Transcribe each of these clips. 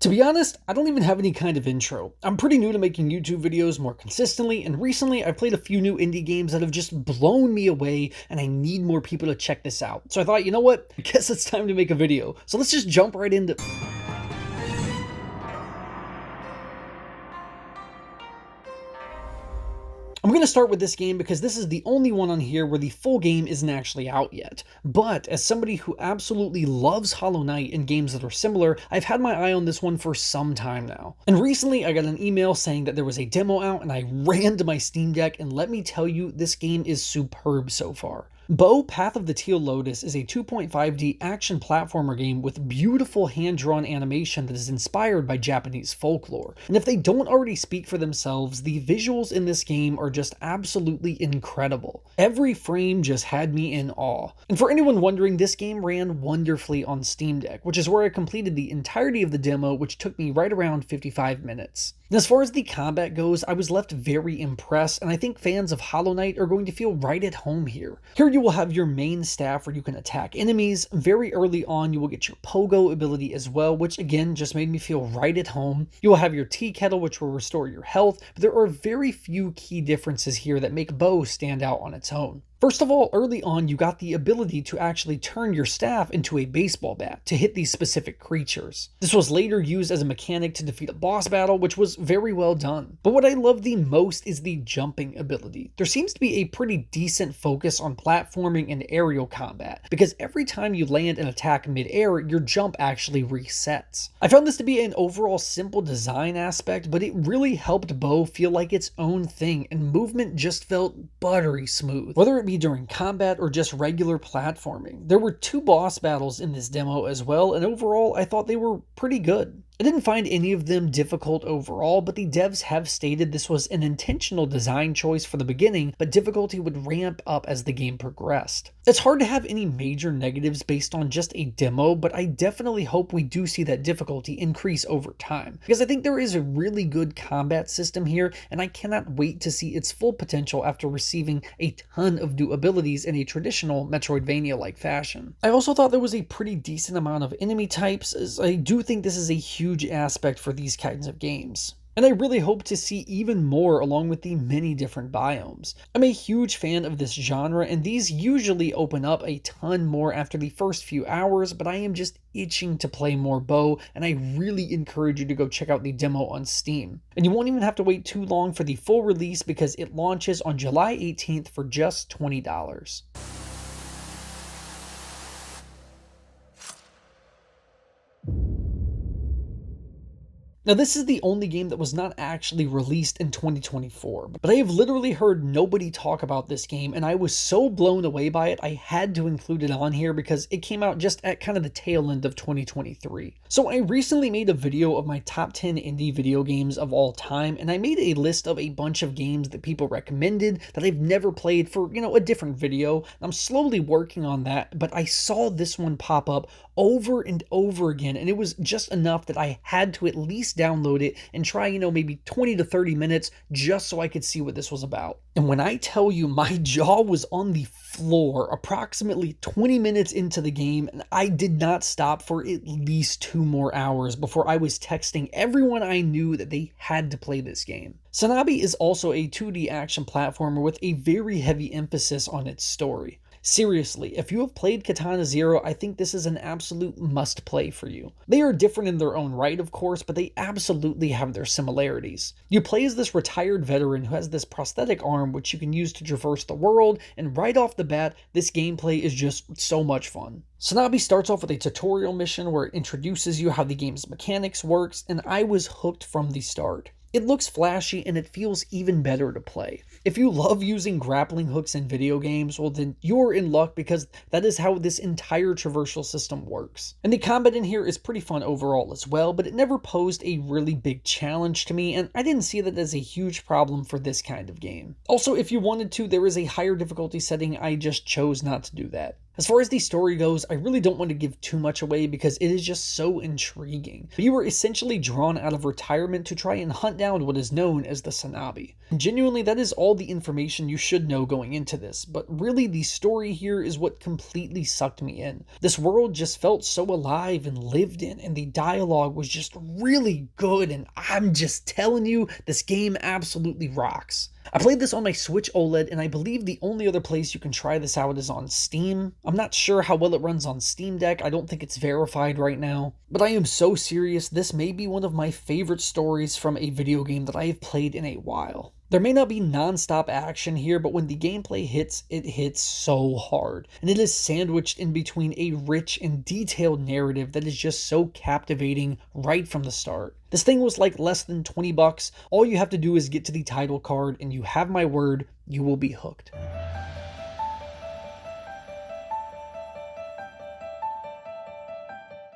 To be honest, I don't even have any kind of intro. I'm pretty new to making YouTube videos more consistently, and recently I've played a few new indie games that have just blown me away, and I need more people to check this out. So I thought, you know what? I guess it's time to make a video. So let's just jump right into... I'm going to start with this game because this is the only one on here where the full game isn't actually out yet. But as somebody who absolutely loves Hollow Knight and games that are similar, I've had my eye on this one for some time now. And recently I got an email saying that there was a demo out and I ran to my Steam Deck, and let me tell you, this game is superb so far. Bo Path of the Teal Lotus is a 2.5D action platformer game with beautiful hand-drawn animation that is inspired by Japanese folklore. And if they don't already speak for themselves, the visuals in this game are just absolutely incredible. Every frame just had me in awe. And for anyone wondering, this game ran wonderfully on Steam Deck, which is where I completed the entirety of the demo, which took me right around 55 minutes. And as far as the combat goes, I was left very impressed, and I think fans of Hollow Knight are going to feel right at home here. Here you will have your main staff where you can attack enemies. Very early on you will get your pogo ability as well, which again just made me feel right at home. You will have your tea kettle, which will restore your health, but there are very few key differences here that make Bo stand out on its own. First of all, early on you got the ability to actually turn your staff into a baseball bat to hit these specific creatures. This was later used as a mechanic to defeat a boss battle, which was very well done. But what I love the most is the jumping ability. There seems to be a pretty decent focus on platforming and aerial combat, because every time you land an attack mid-air, your jump actually resets. I found this to be an overall simple design aspect, but it really helped Bo feel like its own thing, and movement just felt buttery smooth. Whether it be during combat or just regular platforming. There were 2 boss battles in this demo as well, and overall I thought they were pretty good. I didn't find any of them difficult overall, but the devs have stated this was an intentional design choice for the beginning, but difficulty would ramp up as the game progressed. It's hard to have any major negatives based on just a demo, but I definitely hope we do see that difficulty increase over time, because I think there is a really good combat system here, and I cannot wait to see its full potential after receiving a ton of new abilities in a traditional Metroidvania-like fashion. I also thought there was a pretty decent amount of enemy types, as I do think this is a huge aspect for these kinds of games. And I really hope to see even more along with the many different biomes. I'm a huge fan of this genre, and these usually open up a ton more after the first few hours, but I am just itching to play more Bo, and I really encourage you to go check out the demo on Steam. And you won't even have to wait too long for the full release, because it launches on July 18th for just $20. Now, this is the only game that was not actually released in 2024, but I have literally heard nobody talk about this game, and I was so blown away by it, I had to include it on here because it came out just at kind of the tail end of 2023. So I recently made a video of my top 10 indie video games of all time, and I made a list of a bunch of games that people recommended that I've never played for, a different video. I'm slowly working on that, but I saw this one pop up over and over again, and it was just enough that I had to at least download it and try, maybe 20 to 30 minutes just so I could see what this was about. And when I tell you, my jaw was on the floor approximately 20 minutes into the game, and I did not stop for at least 2 more hours before I was texting everyone I knew that they had to play this game. Sanabi is also a 2D action platformer with a very heavy emphasis on its story. Seriously, if you have played Katana Zero, I think this is an absolute must-play for you. They are different in their own right, of course, but they absolutely have their similarities. You play as this retired veteran who has this prosthetic arm which you can use to traverse the world, and right off the bat, this gameplay is just so much fun. Sanabi starts off with a tutorial mission where it introduces you how the game's mechanics works, and I was hooked from the start. It looks flashy and it feels even better to play. If you love using grappling hooks in video games, well then you're in luck, because that is how this entire traversal system works. And the combat in here is pretty fun overall as well, but it never posed a really big challenge to me, and I didn't see that as a huge problem for this kind of game. Also, if you wanted to, there is a higher difficulty setting, I just chose not to do that. As far as the story goes, I really don't want to give too much away because it is just so intriguing. But you were essentially drawn out of retirement to try and hunt down what is known as the Sanabi. And genuinely, that is all the information you should know going into this, but really the story here is what completely sucked me in. This world just felt so alive and lived in, and the dialogue was just really good, and I'm just telling you, this game absolutely rocks. I played this on my Switch OLED, and I believe the only other place you can try this out is on Steam. I'm not sure how well it runs on Steam Deck, I don't think it's verified right now. But I am so serious, this may be one of my favorite stories from a video game that I have played in a while. There may not be non-stop action here, but when the gameplay hits, it hits so hard. And it is sandwiched in between a rich and detailed narrative that is just so captivating right from the start. This thing was like less than 20 bucks. All you have to do is get to the title card and you have my word, you will be hooked.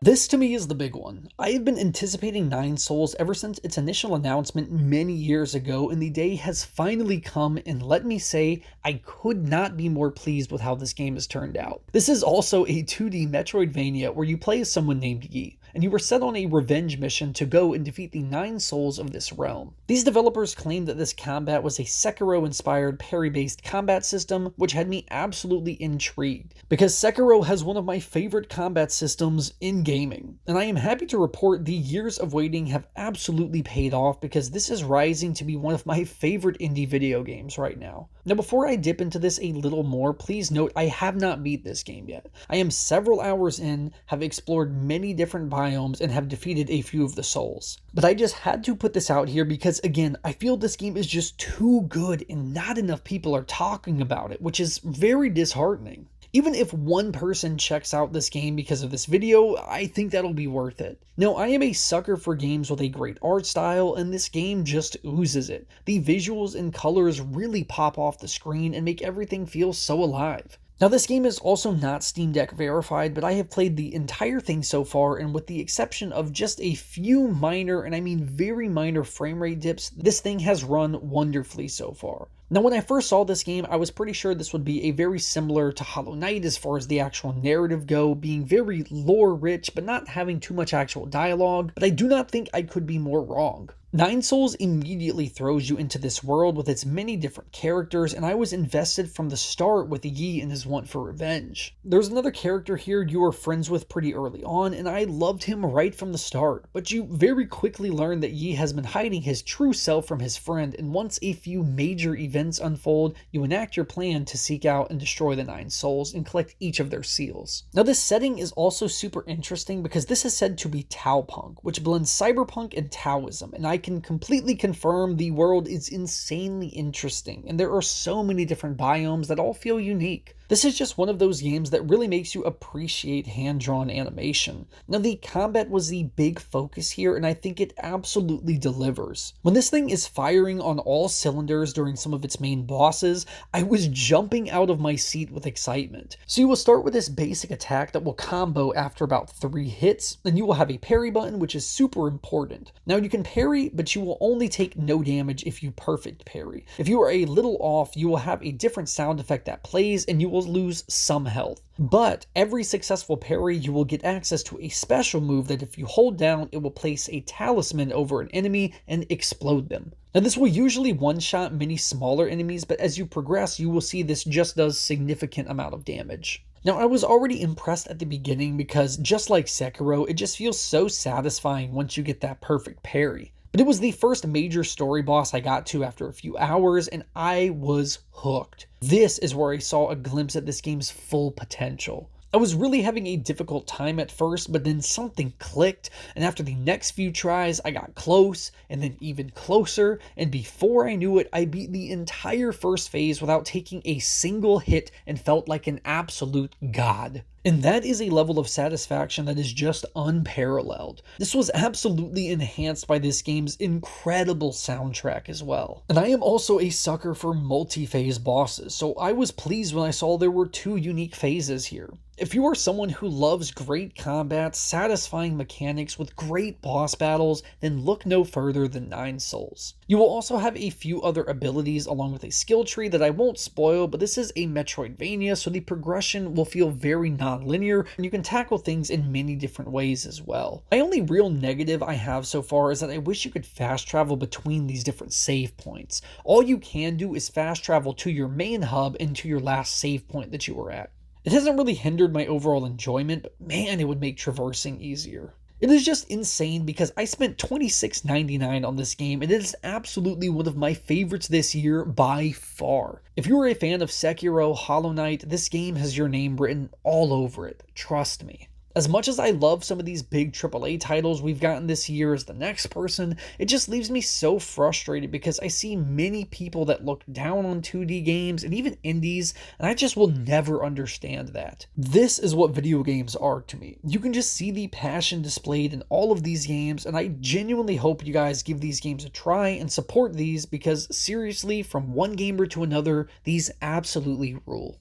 This to me is the big one. I have been anticipating Nine Souls ever since its initial announcement many years ago, and the day has finally come, and let me say, I could not be more pleased with how this game has turned out. This is also a 2D Metroidvania where you play as someone named Yi, and you were set on a revenge mission to go and defeat the 9 souls of this realm. These developers claimed that this combat was a Sekiro-inspired parry-based combat system, which had me absolutely intrigued, because Sekiro has one of my favorite combat systems in gaming, and I am happy to report the years of waiting have absolutely paid off because this is rising to be one of my favorite indie video games right now. Now before I dip into this a little more, please note I have not beat this game yet. I am several hours in, have explored many different biomes, and have defeated a few of the souls. But I just had to put this out here because again, I feel this game is just too good and not enough people are talking about it, which is very disheartening. Even if one person checks out this game because of this video, I think that'll be worth it. Now, I am a sucker for games with a great art style, and this game just oozes it. The visuals and colors really pop off the screen and make everything feel so alive. Now, this game is also not Steam Deck verified, but I have played the entire thing so far, and with the exception of just a few minor, and I mean very minor frame rate dips, this thing has run wonderfully so far. Now, when I first saw this game, I was pretty sure this would be a very similar to Hollow Knight as far as the actual narrative go, being very lore-rich, but not having too much actual dialogue, but I do not think I could be more wrong. Nine Souls immediately throws you into this world with its many different characters, and I was invested from the start with Yi and his want for revenge. There's another character here you were friends with pretty early on, and I loved him right from the start, but you very quickly learn that Yi has been hiding his true self from his friend, and once a few major events unfold, you enact your plan to seek out and destroy the 9 souls and collect each of their seals. Now this setting is also super interesting because this is said to be Taopunk, which blends cyberpunk and Taoism, and I can completely confirm the world is insanely interesting, and there are so many different biomes that all feel unique. This is just one of those games that really makes you appreciate hand-drawn animation. Now the combat was the big focus here, and I think it absolutely delivers. When this thing is firing on all cylinders during some of its main bosses, I was jumping out of my seat with excitement. So you will start with this basic attack that will combo after about 3 hits, and you will have a parry button, which is super important. Now you can parry, but you will only take no damage if you perfect parry. If you are a little off, you will have a different sound effect that plays, and you will lose some health. But every successful parry, you will get access to a special move that if you hold down, it will place a talisman over an enemy and explode them. Now this will usually one-shot many smaller enemies, but as you progress, you will see this just does significant amount of damage. Now I was already impressed at the beginning because just like Sekiro, it just feels so satisfying once you get that perfect parry. But it was the first major story boss I got to after a few hours, and I was hooked. This is where I saw a glimpse at this game's full potential. I was really having a difficult time at first, but then something clicked, and after the next few tries, I got close, and then even closer, and before I knew it, I beat the entire first phase without taking a single hit and felt like an absolute god. And that is a level of satisfaction that is just unparalleled. This was absolutely enhanced by this game's incredible soundtrack as well. And I am also a sucker for multi-phase bosses, so I was pleased when I saw there were 2 unique phases here. If you are someone who loves great combat, satisfying mechanics with great boss battles, then look no further than Nine Souls. You will also have a few other abilities along with a skill tree that I won't spoil, but this is a Metroidvania, so the progression will feel very non-linear, and you can tackle things in many different ways as well. My only real negative I have so far is that I wish you could fast travel between these different save points. All you can do is fast travel to your main hub and to your last save point that you were at. It hasn't really hindered my overall enjoyment, but man, it would make traversing easier. It is just insane because I spent $26.99 on this game, and it is absolutely one of my favorites this year by far. If you are a fan of Sekiro, Hollow Knight, this game has your name written all over it, trust me. As much as I love some of these big AAA titles we've gotten this year as the next person, it just leaves me so frustrated because I see many people that look down on 2D games and even indies, and I just will never understand that. This is what video games are to me. You can just see the passion displayed in all of these games, and I genuinely hope you guys give these games a try and support these because seriously, from one gamer to another, these absolutely rule.